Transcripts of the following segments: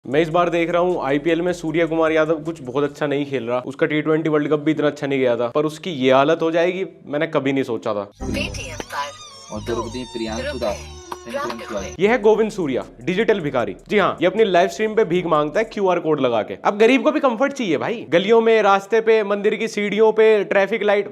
मैं इस बार देख रहा हूँ आईपीएल में सूर्य कुमार यादव कुछ बहुत अच्छा नहीं खेल रहा। उसका टी20 वर्ल्ड कप भी इतना अच्छा नहीं गया था, पर उसकी ये हालत हो जाएगी मैंने कभी नहीं सोचा था। और द्रौपदी प्रियांशु दास ये है गोविंद सूर्या, डिजिटल भिखारी। जी हाँ, ये अपनी लाइव स्ट्रीम पे भीख मांगता है क्यूआर कोड लगा के। अब गरीब को भी कंफर्ट चाहिए भाई। गलियों में, रास्ते पे, मंदिर की सीढ़ियों पे, ट्रैफिक लाइट,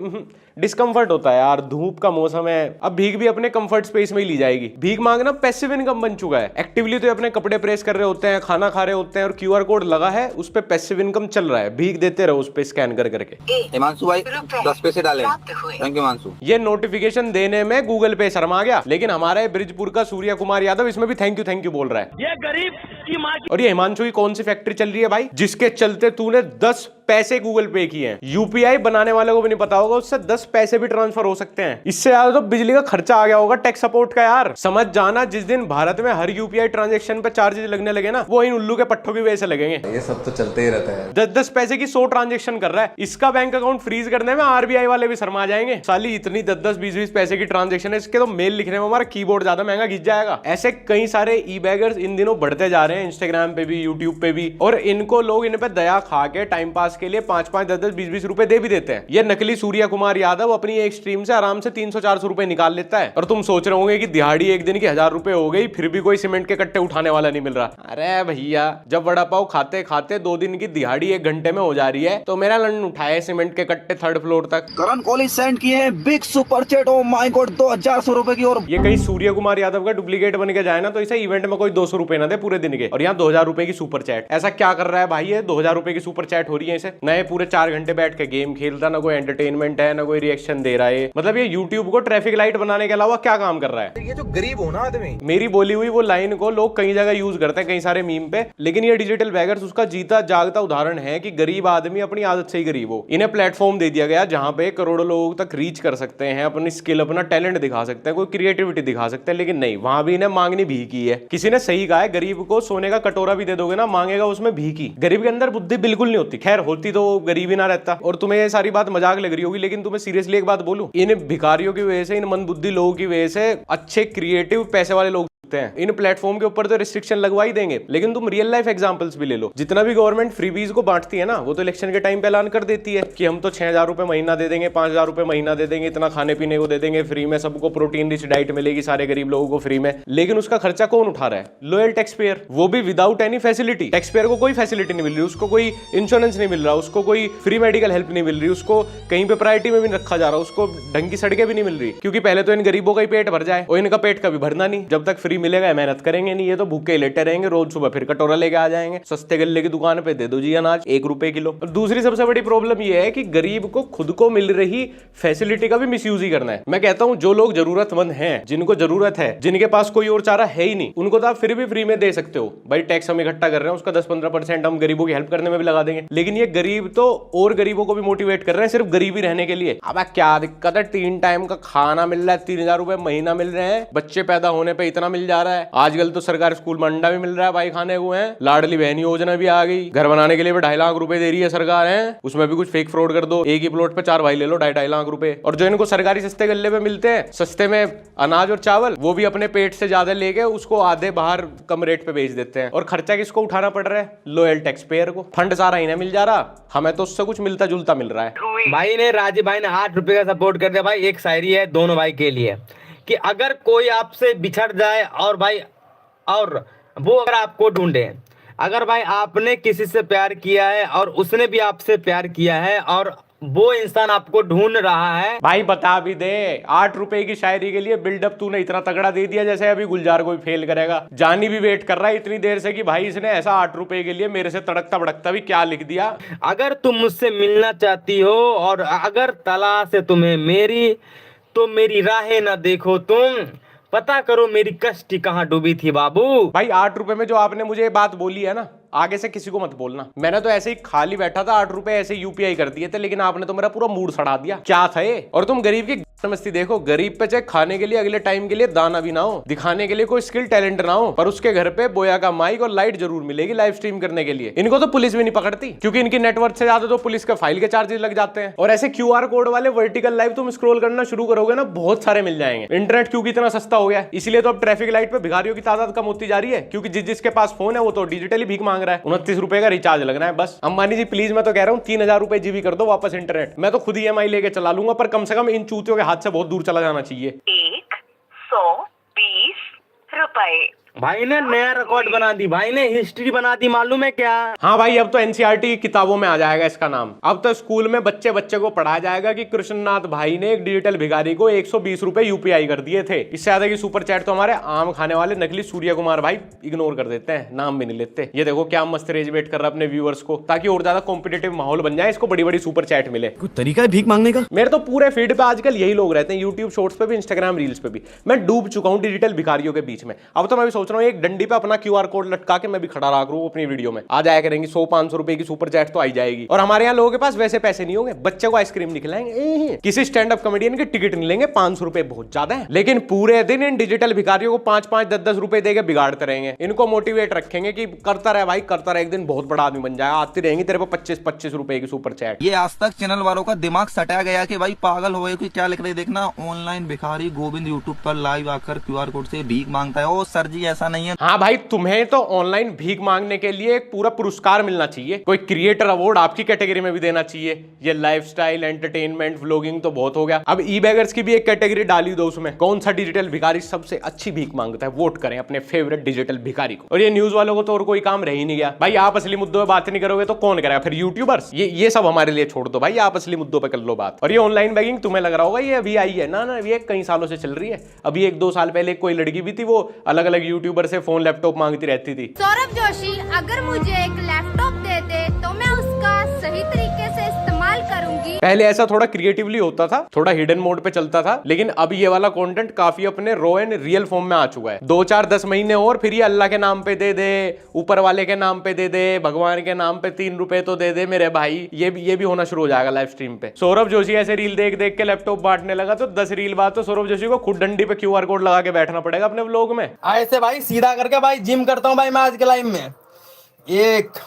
डिस्कम्फर्ट होता है यार। धूप का मौसम है, अब भीख भी अपने कंफर्ट स्पेस में ही ली जाएगी। भीख मांगना पैसिव इनकम बन चुका है। एक्टिवली तो अपने कपड़े प्रेस कर रहे होते हैं, खाना खा रहे होते हैं, और क्यूआर कोड लगा है, उस पे पैसिव इनकम चल रहा है। भीख देते रहो उस पे स्कैन कर करके। हिमांशु भाई 10 पैसे डाले। Thank you Himanshu. ये नोटिफिकेशन देने में गूगल पे शर्मा गया, लेकिन हमारे ब्रिजपुर का सूर्य कुमार यादव इसमें भी थैंक यू बोल रहा है। ये गरीब की माँ। और ये हिमांशु की कौन सी फैक्ट्री चल रही है भाई, जिसके चलते तूने 10 पैसे गूगल पे किए हैं? यूपीआई बनाने वाले को भी नहीं पता होगा उससे 10 पैसे भी ट्रांसफर हो सकते हैं। इससे ज्यादा तो बिजली का खर्चा आ गया होगा टैक्स सपोर्ट का यार। समझ जाना, जिस दिन भारत में हर यूपीआई ट्रांजैक्शन पे चार्जेस लगने लगे ना, वो इन उल्लू के पट्टों की वजह से लगेंगे। ये सब तो चलते ही रहता है। 10-10 पैसे की 100 ट्रांजैक्शन कर रहा है। इसका बैंक अकाउंट फ्रीज करने में आरबीआई वाले भी शर्मा जाएंगे। साली इतनी 10-10, 20-20 पैसे की ट्रांजैक्शन है, इसके तो मेल लिखने में हमारा कीबोर्ड ज्यादा महंगा घिस जाएगा। ऐसे कई सारे ई बैगर्स इन दिनों बढ़ते जा रहे हैं, इंस्टाग्राम पे भी, यूट्यूब पे भी, और इनको लोग इन पे दया खा के टाइम पास के लिए 5-5, 10-10, 20-20 रुपए दे भी देते हैं। ये नकली सूर्य कुमार यादव अपनी एक स्ट्रीम से आराम से 300-400 रुपए निकाल लेता है। और तुम सोच रहे होंगे कि दिहाड़ी एक दिन की 1000 रुपए हो गई, फिर भी कोई सीमेंट के कट्टे उठाने वाला नहीं मिल रहा। अरे भैया, जब वड़ा पाव खाते खाते 2 दिन की दिहाड़ी 1 घंटे में हो जा रही है, तो मेरा लन उठाए सीमेंट के कट्टे 3rd फ्लोर तक। करण कोहली सेंड किए हैं big super chat. Oh my God, 2100 रुपए की। और ये कहीं सूर्य कुमार यादव का डुप्लीकेट बन के जाए ना, तो इसे इवेंट में कोई 200 रुपए ना दे पूरे दिन के, और यहाँ 2000 रुपए की सुपर चैट। ऐसा क्या कर रहा है भाई ये? 2000 रुपए की सुपर चैट हो रही है इसे। नए पूरे 4 घंटे बैठ के गेम खेलता, ना कोई एंटरटेनमेंट है, ना कोई रिएक्शन दे रहा है। मतलब ये यूट्यूब को ट्रैफिक लाइट बनाने के अलावा क्या काम कर रहा है? ये जो गरीब हो ना आदमी, मेरी बोली हुई वो लाइन को लोग कई जगह यूज करते हैं, कई सारे मीम पे, लेकिन ये डिजिटल बैगर्स उसका जीता जागता उदाहरण है कि गरीब आदमी अपनी आदत से ही गरीब हो। इन्हें प्लेटफॉर्म दे दिया गया जहां पे करोड़ों लोगों तक रीच कर सकते हैं, अपनी स्किल, अपना टैलेंट दिखा सकते हैं, कोई क्रिएटिविटी दिखा सकते हैं, लेकिन नहीं, वहां भी इन्हें मांगनी भी की है। किसी ने सही कहा है, गरीब को सोने का कटोरा भी दे दोगे ना, मांगेगा उसमें भी की। गरीब के अंदर बुद्धि बिल्कुल नहीं होती। खैर, होती तो वो गरीब ही ना रहता। और तुम्हें ये सारी बात मजाक लग रही होगी, लेकिन तुम्हें सीरियसली एक बात बोलूं, इन भिखारियों की वजह से, इन मंदबुद्धि लोगों की वजह से अच्छे क्रिएटिव पैसे वाले लोग हैं। इन प्लेटफॉर्म के ऊपर तो रिस्ट्रिक्शन लगवा ही देंगे, लेकिन तुम रियल लाइफ एग्जांपल्स भी ले लो। जितना भी गवर्नमेंट फ्रीबीज को बांटती है ना, वो तो इलेक्शन के टाइम पे ऐलान कर देती है कि हम तो 6000 रुपए महीना दे देंगे, 5000 रुपए महीना दे देंगे, इतना खाने पीने को दे देंगे फ्री में, सबको प्रोटीन रिच डाइट मिलेगी, सारे गरीब लोगों को फ्री में। लेकिन उसका खर्चा कौन उठा रहा है? लॉयल टैक्स पेयर, वो भी without any facility. Tax payer को कोई फैसिलिटी नहीं मिल रही, उसको कोई इंश्योरेंस नहीं मिल रहा, उसको कोई फ्री मेडिकल हेल्प नहीं मिल रही, उसको कहीं पे प्रायोरिटी में भी नहीं रखा जा रहा, उसको ढंग की सड़कें भी नहीं मिल रही। क्योंकि पहले तो इन गरीबों का ही पेट भर जाए, और इनका पेट कभी भरना नहीं। जब तक फ्री मिलेगा मेहनत करेंगे नहीं, ये तो भूखे लेटे रहेंगे, रोज सुबह फिर कटोरा लेके आ जाएंगे। सस्ते गल्ले की दुकान पे दे दो जी अनाज 1 रुपए किलो। और दूसरी सबसे बड़ी प्रॉब्लम ये है कि गरीब को खुद को मिल रही फैसिलिटी का भी मिसयूज ही करना है। मैं कहता हूं, जो लोग जरूरतमंद हैं, जिनको जरूरत है, जिनके पास कोई और चारा है ही नहीं, उनको तो आप फिर भी फ्री में दे सकते हो। भाई टैक्स हम इकट्ठा कर रहे हैं, उसका 10-15% हम गरीबों की हेल्प करने में भी लगा देंगे। लेकिन ये गरीब तो और गरीबों को भी मोटिवेट कर रहे हैं सिर्फ गरीबी रहने के लिए। अब क्या दिक्कत है? 3 टाइम का खाना मिल रहा है, 3000 रुपए महीना मिल रहे हैं, बच्चे पैदा होने पर इतना मिल जा रहा है। आजकल तो सरकार स्कूल में अंडा भी मिल रहा है भाई खाने हुए हैं। लाडली बहन योजना भी आ गई, घर बनाने के लिए भी 2.5 लाख रुपए दे रही है सरकार है, उसमें भी कुछ फेक फ्रॉड कर दो, एक ही प्लॉट पे 4 भाई ले लो, 2.5 लाख रुपए। और जो इनको सरकारी सस्ते गल्ले पे मिलते हैं, सस्ते में अनाज और चावल, वो भी अपने पेट से ज्यादा लेके उसको आधे बाहर कम रेट पे बेच देते हैं। और खर्चा किसको उठाना पड़ रहा है? लॉयल टैक्स पेयर को। फंड सारा इन्हें मिल जा रहा, हमें तो उससे कुछ मिलता जुलता मिल रहा है। भाई ने, राजीव भाई ने 8 रुपए का सपोर्ट कर दिया। भाई एक शायरी है दोनों भाई के लिए कि अगर कोई आपसे बिछड़ जाए और भाई, और वो अगर आपको ढूंढे, अगर भाई आपने किसी से प्यार किया है और उसने भी आपसे प्यार किया है और वो इंसान आपको ढूंढ रहा है, भाई बता भी दे। 8 रुपए की शायरी के लिए बिल्डअप तूने इतना तगड़ा दे दिया जैसे अभी गुलजार कोई फेल करेगा। जानी भी वेट कर रहा है इतनी देर से कि भाई इसने ऐसा 8 रुपए के लिए मेरे से तड़कता भड़कता भी क्या लिख दिया। अगर तुम मुझसे मिलना चाहती हो और अगर तलाश है तुम्हें मेरी, तो मेरी राहें ना देखो तुम, पता करो मेरी कष्ट कहाँ डूबी थी बाबू। भाई 8 रुपए में जो आपने मुझे ये बात बोली है ना, आगे से किसी को मत बोलना। मैंने तो ऐसे ही खाली बैठा था, 8 रुपए ऐसे यूपीआई कर दिए थे, लेकिन आपने तो मेरा पूरा मूड सड़ा दिया। क्या था ये? और तुम गरीब की मस्ती देखो। गरीब पे चाहे खाने के लिए अगले टाइम के लिए दाना भी ना हो, दिखाने के लिए कोई स्किल टैलेंट ना हो, पर उसके घर पे बोया का माइक और लाइट जरूर मिलेगी लाइव स्ट्रीम करने के लिए। इनको तो पुलिस भी नहीं पकड़ती, क्योंकि इनकी नेटवर्क से ज्यादा तो पुलिस का फाइल के चार्जेस लग जाते हैं। और ऐसे क्यूआर कोड वाले वर्टिकल लाइव तुम स्क्रॉल करना शुरू करोगे ना, बहुत सारे मिल जाएंगे। इंटरनेट क्योंकि इतना सस्ता हो गया, इसलिए तो अब ट्रैफिक लाइट पे भिखारियों की तादाद कम होती जा रही है, क्योंकि जिसके पास फोन है वो तो डिजिटली भीख मांग मांग रहा है, 29 रुपए का रिचार्ज लगना है बस। अंबानी जी प्लीज, मैं तो कह रहा हूँ 3000 रुपए जीबी कर दो वापस इंटरनेट। मैं तो खुद EMI लेके चला लूंगा, पर कम से कम इन चूतियों के हाथ से बहुत दूर चला जाना चाहिए। 120 रुपए। भाई ने नया रिकॉर्ड बना दी, भाई ने हिस्ट्री बना दी, मालूम है क्या? हाँ भाई, अब तो NCERT की किताबों में आ जाएगा इसका नाम। अब तो स्कूल में बच्चे को पढ़ाया जाएगा कि कृष्णनाथ भाई ने एक डिजिटल भिखारी को 120 रुपए UPI कर दिए थे। इससे ज्यादा की सुपर चैट तो हमारे आम खाने वाले नकली सूर्य कुमार भाई इग्नोर कर देते हैं, नाम भी नहीं लेते। ये देखो क्या मस्त रेजवेट कर रहा है अपने व्यूअर्स को, ताकि और ज्यादा कॉम्पिटेटिव माहौल बन जाए, इसको बड़ी बड़ी सुपर चैट मिले। कोई तरीका है भीख मांगने का? मेरे तो पूरे फीड पे आजकल यही लोग रहते हैं, यूट्यूब शॉर्ट्स पे भी, इंस्टाग्राम रील्स पे भी। मैं डूब चुका हूँ डिजिटल भिखारियों के बीच में। अब तो मैं भी सोच रहा हूँ एक डंडी पे अपना QR कोड लटका के मैं भी खड़ा रहा करूँ अपनी वीडियो में। आ जाया करेंगी 100-500 रुपए की सुपर चैट तो आई जाएगी। और हमारे यहाँ लोगों के पास वैसे पैसे नहीं होंगे, बच्चे को आइसक्रीम नहीं खिलाएंगे, किसी स्टैंड अप कॉमेडियन की टिकट नहीं लेंगे, 500 रुपए बहुत ज्यादा है। लेकिन पूरे दिन इन डिजिटल भिखारियों को 5-5, 10-10 रुपए देके बिगाड़ते रहेंगे। इनको मोटिवेट रखेंगे कि करता रहे भाई, करता रहे, एक दिन बहुत बड़ा आदमी बन जाएगा। आती रहेंगी तेरे को 25-25 रुपए की सुपर चैट। ये आज तक चैनल वालों का दिमाग सटाया गया कि भाई पागल हो गए कि क्या लिख रहे देखना, ऑनलाइन भिखारी गोविंद यूट्यूब पर लाइव आकर QR कोड से भीख मांगता है। ओ सर जी ऐसा नहीं है। हाँ भाई, तुम्हें तो ऑनलाइन भीख मांगने के लिए एक पूरा पुरस्कार मिलना चाहिए, कोई क्रिएटर अवार्ड आपकी कैटेगरी में भी देना चाहिए। ये लाइफस्टाइल, एंटरटेनमेंट, व्लॉगिंग तो बहुत हो गया, अब ई-बैगर्स की भी एक कैटेगरी डाली दो उसमें। कौन सा डिजिटल भिखारी सबसे अच्छी भीख मांगता है, वोट करें अपने फेवरेट डिजिटल भिखारी को। और ये न्यूज वालों को तो और कोई काम रह ही नहीं गया भाई। आप असली मुद्दों पे बात नहीं करोगे तो कौन करेगा फिर? यूट्यूबर्स। ये सब हमारे लिए छोड़ दो भाई, आप असली मुद्दों पे कर लो बात। और ये ऑनलाइन बैगिंग तुम्हें लग रहा होगा ये अभी आई है, ना ये कई सालों से चल रही है। अभी 1-2 साल पहले कोई लड़की भी थी, वो अलग अलग यूट्यूबर से फोन लैपटॉप मांगती रहती थी। सौरभ जोशी, अगर मुझे एक लैपटॉप देते तो मैं उसका सही तरीके से इस्तेमाल करूंगी। पहले ऐसा थोड़ा क्रिएटिवली होता था, थोड़ा हिडन मोड पे चलता था, लेकिन अब ये वाला कंटेंट काफी अपने रॉ एंड रियल फॉर्म में आ चुका है। 2-4-10 महीने और फिर ये अल्लाह के नाम पे दे दे, ऊपर वाले के नाम पे दे दे, भगवान के नाम पे 3 रुपए तो दे दे मेरे भाई, ये भी होना शुरू हो जाएगा लाइव स्ट्रीम पे। सौरभ जोशी ऐसे रील देख देख के लैपटॉप बांटने लगा तो 10 रील बाद तो सौरभ जोशी को खुद डंडी पे QR कोड लगा के बैठना पड़ेगा अपने व्लॉग में। ऐसे भाई सीधा करके भाई जिम करता हूँ भाई मैं आज के लाइव में। 1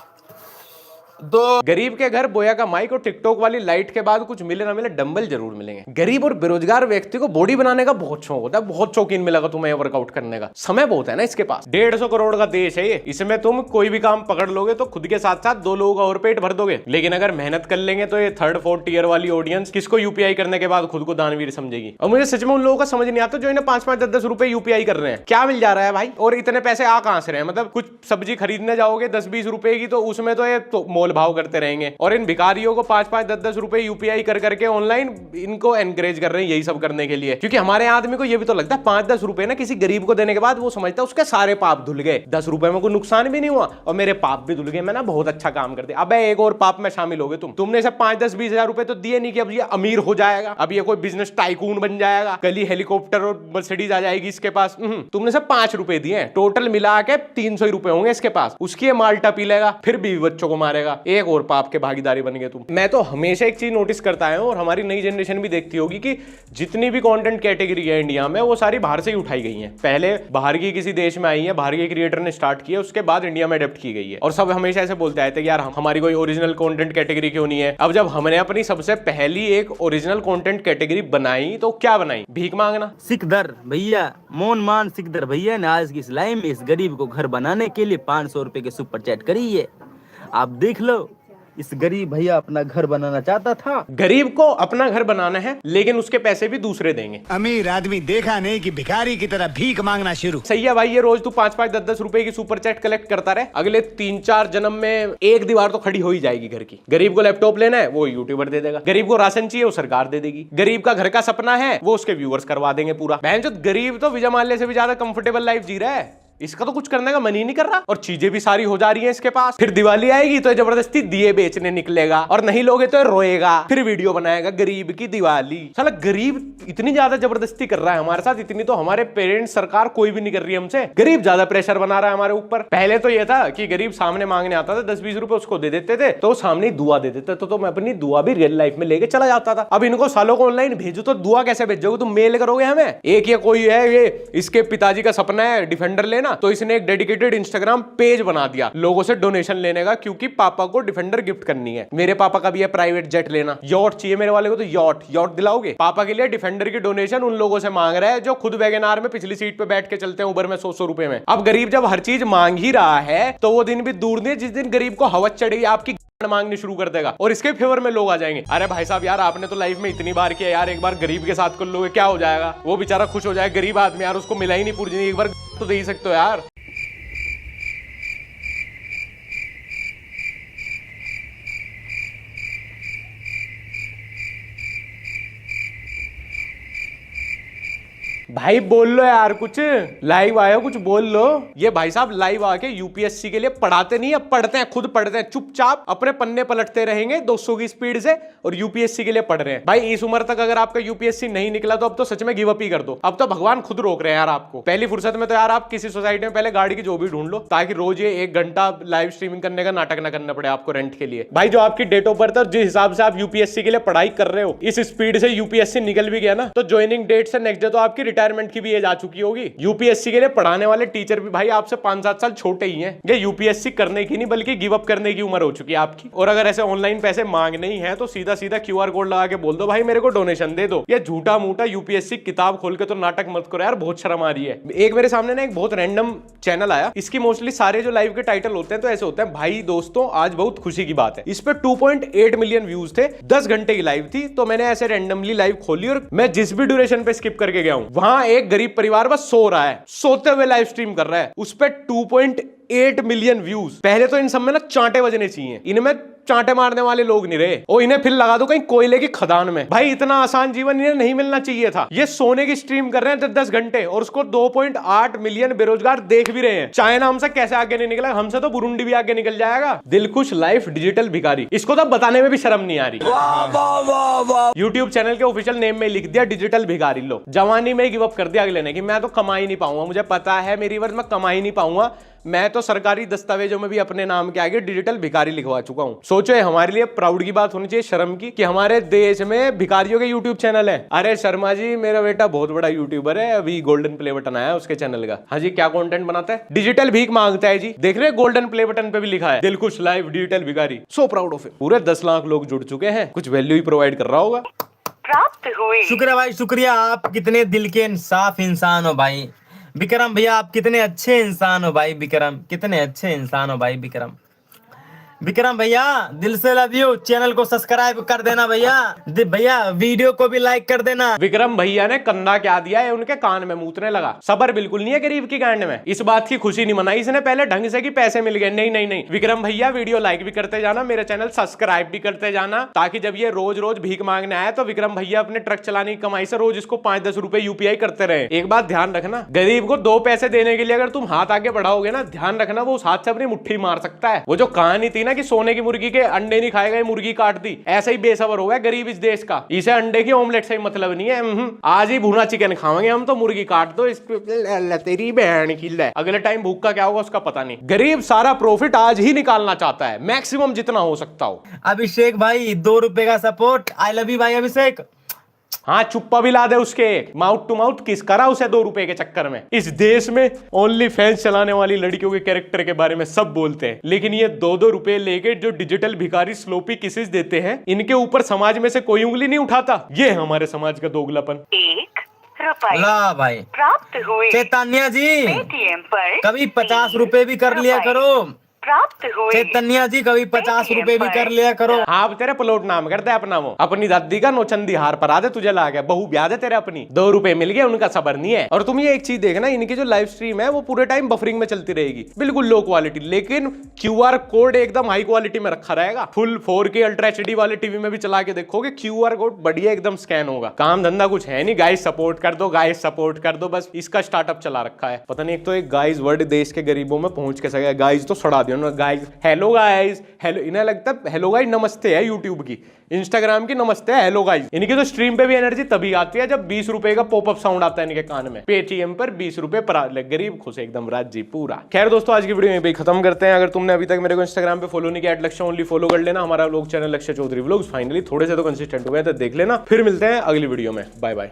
2 गरीब के घर बोया का माइक और टिकटॉक वाली लाइट के बाद कुछ मिले ना मिले डंबल जरूर मिलेंगे। गरीब और बेरोजगार व्यक्ति को बॉडी बनाने का बहुत शौक होता है, बहुत शौकीन मिलेगा तुम्हें वर्कआउट करने का। समय बहुत है ना इसके पास, 150 करोड़ का देश है ये। इसमें तुम कोई भी काम पकड़ लोगे तो खुद के साथ साथ 2 लोगों का और पेट भर दोगे। लेकिन अगर मेहनत कर लेंगे तो ये 3rd-4th टीयर वाली ऑडियंस किसको UPI करने के बाद खुद को दानवीर समझेगी। और मुझे सच में उन लोगों का समझ नहीं आता जो इन्हें 5-5, 10-10 रुपए UPI कर रहे हैं। क्या मिल जा रहा है भाई? और इतने पैसे आ कहां से रहे हैं? मतलब कुछ सब्जी खरीदने जाओगे 10-20 रुपए की, तो उसमें तो ये तो मोल भाव करते रहेंगे। और इन भिखारियों को 5-5, 10-10 रुपए UPI कर करके ऑनलाइन इनको एनकरेज कर रहे हैं यही सब करने के लिए। क्योंकि हमारे आदमी को ये भी तो लगता है 5-10 रुपए ना किसी गरीब को देने के बाद वो समझता है उसके सारे पाप धुल गए, 10 रुपए में कोई नुकसान भी नहीं हुआ और मेरे पाप भी धुल गए, मैं ना बहुत अच्छा काम कर दिया। अब एक और पाप में शामिल हो गए तुमने सब 5-10-20 हजार रुपए तो दिए नहीं कि अब ये अमीर हो जाएगा, अब ये कोई बिजनेस टाइकून बन जाएगा, कल ही हेलीकॉप्टर और मर्सिडीज आ जाएगी इसके पास। तुमने सब 5 रुपए दिए, टोटल मिला के 300 रुपए होंगे इसके पास। उसकी ये माल्टा पी लेगा, फिर बीवी बच्चों को मारेगा, एक और पाप के भागीदारी बन गए तुम। मैं तो हमेशा एक चीज नोटिस करता है और हमारी नई जनरेशन भी देखती होगी कि जितनी भी कंटेंट कैटेगरी है इंडिया में वो सारी बाहर से ही उठाई गई हैं। पहले बाहर की किसी देश में आई है, बाहर के क्रिएटर ने स्टार्ट किया, उसके बाद इंडिया में अडेप्ट की गई है। और सब हमेशा ऐसे बोलते आए थे कि यार हमारी कोई ओरिजिनल कंटेंट कैटेगरी क्यों नहीं है। अब जब हमने अपनी सबसे पहली एक ओरिजिनल कंटेंट कैटेगरी बनाई तो क्या बनाई? भीख मांगना। सिकदर भैया, मोन मान सिकदर भैया ने आज की इस लाइव में इस गरीब को घर बनाने के लिए 500 रुपए के सुपर चैट करी है। आप देख लो, इस गरीब भैया अपना घर बनाना चाहता था। गरीब को अपना घर बनाना है लेकिन उसके पैसे भी दूसरे देंगे। अमीर आदमी देखा नहीं कि भिखारी की तरह भीख मांगना शुरू। सही है भाई, ये रोज तू 5-5, 10-10 रुपए की सुपर चैट कलेक्ट करता रहे, अगले 3-4 जन्म में एक दीवार तो खड़ी हो ही जाएगी घर की। गरीब को लैपटॉप लेना है वो यूट्यूबर दे देगा, गरीब को राशन चाहिए वो सरकार दे देगी, गरीब का घर का सपना है वो उसके व्यूअर्स करवा देंगे पूरा। बहनचोद गरीब तो विजय माल्या से भी ज्यादा कंफर्टेबल लाइफ जी रहा है, इसका तो कुछ करने का मन ही नहीं कर रहा और चीजें भी सारी हो जा रही हैं इसके पास। फिर दिवाली आएगी तो जबरदस्ती दिए बेचने निकलेगा और नहीं लोगे तो रोएगा, फिर वीडियो बनाएगा गरीब की दिवाली। साला गरीब इतनी ज्यादा जबरदस्ती कर रहा है हमारे साथ, इतनी तो हमारे पेरेंट्स सरकार कोई भी नहीं कर रही हमसे। गरीब ज्यादा प्रेशर बना रहा है हमारे ऊपर। पहले तो ये था कि गरीब सामने मांगने आता था, 10-20 रुपए उसको दे देते थे तो सामने ही दुआ दे देते तो मैं अपनी दुआ भी रियल लाइफ में लेके चला जाता था। अब इनको सालों को ऑनलाइन भेजो तो दुआ कैसे भेजोगे? तुम मेल करोगे हमें? एक ये कोई है, ये इसके पिताजी का सपना है डिफेंडर लेना, ना, तो इसने एक डेडिकेटेड इंस्टाग्राम पेज बना दिया लोगों से डोनेशन लेने का, क्योंकि पापा को डिफेंडर गिफ्ट करनी है। मेरे पापा का भी है प्राइवेट जेट लेना, यॉट चाहिए मेरे वाले को, तो यॉट दिलाओगे? पापा के लिए डिफेंडर की डोनेशन उन लोगों से मांग रहा है जो खुद वैगनआर में पिछली सीट पे बैठ के चलते हैं उबर में 100 रुपए में। अब गरीब जब हर चीज मांग ही रहा है तो वो दिन भी दूर नहीं जिस दिन गरीब को हवस चढ़ेगी आपकी मांगनी शुरू कर देगा और इसके फेवर में लोग आ जाएंगे। अरे भाई साहब यार, आपने तो लाइफ में इतनी बार किया यार, एक बार गरीब के साथ कर लोगे क्या हो जाएगा? वो बेचारा खुश हो जाए, गरीब आदमी यार, उसको मिला ही नहीं पूरी जिंदगी, एक बार तो दे ही सकते हो यार। भाई बोल लो यार, कुछ लाइव आया, कुछ बोल लो। ये भाई साहब लाइव आके यूपीएससी के लिए पढ़ाते नहीं है, पढ़ते हैं, खुद पढ़ते हैं, चुपचाप अपने पन्ने पलटते रहेंगे 200 की स्पीड से और यूपीएससी के लिए पढ़ रहे हैं। भाई इस उम्र तक अगर आपका यूपीएससी नहीं निकला तो अब तो सच में गिव अप ही कर दो। अब तो भगवान खुद रोक रहे हैं यार आपको। पहली फुर्सत में तो यार आप किसी सोसाइटी में पहले गाड़ी की जो भी ढूंढ लो, ताकि रोज ये 1 घंटा लाइव स्ट्रीमिंग करने का नाटक ना करना पड़े आपको रेंट के लिए। भाई जो आपकी डेट ऑफ बर्थ है और जिस हिसाब से आप यूपीएससी के लिए पढ़ाई कर रहे हो, इस स्पीड से यूपीएससी निकल भी गया ना, तो ज्वाइनिंग डेट से नेक्स्ट डे तो आपकी रिटायरमेंट की भी एज आ चुकी होगी। यूपीएससी के लिए पढ़ाने वाले टीचर भी भाई आपसे 5-7 साल छोटे ही हैं। ये यूपीएससी करने की नहीं बल्कि गिव अप करने की उम्र हो चुकी है आपकी। और अगर ऐसे ऑनलाइन पैसे मांगने ही है तो सीधा सीधा क्यूआर कोड लगा के बोल दो भाई मेरे को डोनेशन दे दो। ये झूठा मूठा यूपीएससी किताब खोल के तो नाटक मत करो यार, बहुत शर्म आ रही है। एक मेरे सामने ना एक बहुत रैंडम चैनल आया, इसकी मोस्टली सारे जो लाइव के टाइटल होते हैं तो ऐसे होते हैं, भाई दोस्तों आज बहुत खुशी की बात है। इस पे 2.8 मिलियन व्यूज थे, 10 घंटे की लाइव थी। तो मैंने ऐसे रैंडमली लाइव खोली और मैं जिस भी ड्यूरेशन पे स्किप करके गया हूं, वहां एक गरीब परिवार बस सो रहा है, सोते हुए लाइव स्ट्रीम कर रहा है, उस पे 2.8 मिलियन व्यूज। पहले तो इन सब में ना चांटे बजने चाहिए, इनमें चांटे मारने वाले लोग नहीं रहे। और इन्हें फिर लगा दो कहीं कोयले की खदान में। भाई इतना आसान जीवन इन्हें नहीं मिलना चाहिए था। ये सोने की स्ट्रीम कर रहे हैं 10 घंटे और उसको 2.8 मिलियन बेरोजगार देख भी रहे हैं। चाइना हमसे कैसे आगे नहीं निकला, हमसे तो बुरुंडी भी आगे निकल जाएगा। दिलखुश लाइफ डिजिटल भिखारी, इसको तो बताने में भी शर्म नहीं आ रही। यूट्यूब चैनल के ऑफिशियल नेम में लिख दिया डिजिटल भिखारी। लो जवानी में गिव अप कर दिया अगले ने कि मैं तो कमा ही नहीं पाऊंगा, मुझे पता है मेरी वर्ष मैं कमा ही नहीं पाऊंगा, मैं तो सरकारी दस्तावेजों में भी अपने नाम के आगे डिजिटल भिखारी लिखवा चुका हूं। सोचो ये हमारे लिए प्राउड की बात होनी चाहिए, शर्म की, कि हमारे देश में भिखारियों के यूट्यूब चैनल है। अरे शर्मा जी मेरा बेटा बहुत बड़ा यूट्यूबर है, अभी गोल्डन प्ले बटन आया उसके चैनल का। हाँ जी, क्या कंटेंट बनाता है? डिजिटल भीख मांगता है जी। देख रहे गोल्डन प्ले बटन पे भी लिखा है दिलखुश लाइव डिजिटल भिखारी। So proud of it. पूरे 10 लाख लोग जुड़ चुके हैं, कुछ वैल्यू ही प्रोवाइड कर रहा होगा। प्राप्त हुए। शुक्रिया भाई, शुक्रिया। आप कितने दिल के इंसाफ इंसान हो भाई विक्रम भैया, आप कितने अच्छे इंसान हो भाई विक्रम, कितने अच्छे इंसान हो भाई विक्रम। विक्रम भैया दिल से लव यू। चैनल को सब्सक्राइब कर देना भैया, भैया वीडियो को भी लाइक कर देना। विक्रम भैया ने कंधा क्या दिया है, उनके कान में मूतने लगा। सबर बिल्कुल नहीं है गरीब की गांड में। इस बात की खुशी नहीं मनाई इसने पहले ढंग से कि पैसे मिल गए। नहीं नहीं नहीं, विक्रम भैया वीडियो लाइक भी करते जाना, मेरे चैनल सब्सक्राइब भी करते जाना, ताकि जब ये रोज रोज भीख मांगने आए तो विक्रम भैया अपने ट्रक चलाने की कमाई से रोज इसको 5-10 रुपए यूपीआई करते रहे। एक बात ध्यान रखना, गरीब को 2 पैसे देने के लिए अगर तुम हाथ आगे बढ़ाओगे ना, ध्यान रखना वो उस हाथ से अपनी मुट्ठी मार सकता है। वो जो कहानी थी ना कि सोने की मुर्गी के अंडे नहीं खाए गए, मुर्गी काट दी, ऐसा ही बेसबर हो गया गरीब इस देश का। इसे अंडे की ऑमलेट से ही मतलब नहीं है। आज ही भुना चिकन खाएंगे हम तो, मुर्गी काट दो तेरी बहन की। अगले टाइम भूख का क्या होगा उसका पता नहीं। गरीब सारा प्रॉफिट आज ही निकालना चाहता है, मैक्सिमम जितना हो सकता हो। अभिषेक भाई 2 रुपए का सपोर्ट, आई लव यू भाई अभिषेक। हाँ चुप्पा भी ला दे उसके, माउथ टू माउथ किस करा उसे 2 रुपए के चक्कर में। इस देश में ओनली फैंस चलाने वाली लड़कियों के कैरेक्टर के बारे में सब बोलते हैं, लेकिन ये 2-2 रुपए लेके जो डिजिटल भिखारी स्लोपी किसेस देते हैं, इनके ऊपर समाज में से कोई उंगली नहीं उठाता। ये है हमारे समाज का दोगलापन। 1 रुपए ला भाई प्राप्त हुए। चैतन्या जी पेटीएम पर कभी 50 रुपए भी कर लिया करो। प्राप्त हुए। चैतन्या जी कभी 50 रुपए भी कर लिया करो। हाँ तेरे प्लॉट नाम करते अपना, वो अपनी दादी का नौचंदी हार पर आदे तुझे ला गया, बहू ब्याह दे तेरे अपनी, 2 रुपए मिल गए, उनका सबर नहीं है। और तुम ये एक चीज देखना, इनकी जो लाइव स्ट्रीम है वो पूरे टाइम बफरिंग में चलती रहेगी, बिल्कुल लो क्वालिटी, लेकिन क्यूआर कोड एकदम हाई क्वालिटी में रखा रहेगा। फुल 4K अल्ट्रा HD वाले टीवी में भी चला के देखोगे, क्यूआर कोड बढ़िया एकदम स्कैन होगा। काम धंधा कुछ है नहीं, गाइस सपोर्ट कर दो, गाइस सपोर्ट कर दो, बस इसका स्टार्टअप चला रखा है। पता नहीं, एक तो एक गाइस वर्ड देश के गरीबों में पहुंच के सके, गाइस तो सड़ा दिया उन्होंने, गाइस हेलो गाइस, हेलो, इन्हें लगता है हेलो गाइस नमस्ते है यूट्यूब की, इंस्टाग्राम की नमस्ते है हेलो गाइस। इनकी तो स्ट्रीम पे भी एनर्जी तभी आती है जब 20 रुपए का पॉपअप साउंड आता है इनके कान में। पेटीएम पर 20 रुपए पर गरीब खुश एकदम राजी पूरा। खैर दोस्तों आज की वीडियो यहीं पे खत्म करते हैं। अगर तुमने अभी तक मेरे को इंस्टाग्राम पे फॉलो नहीं किया, @लक्ष्य ओनली फॉलो कर लेना। हमारा व्लॉग चैनल लक्ष्य चौधरी व्लॉग्स फाइनली थोड़े से तो कंसिस्टेंट हो गए, तो देख लेना। फिर मिलते हैं अगली वीडियो में, बाय बाय।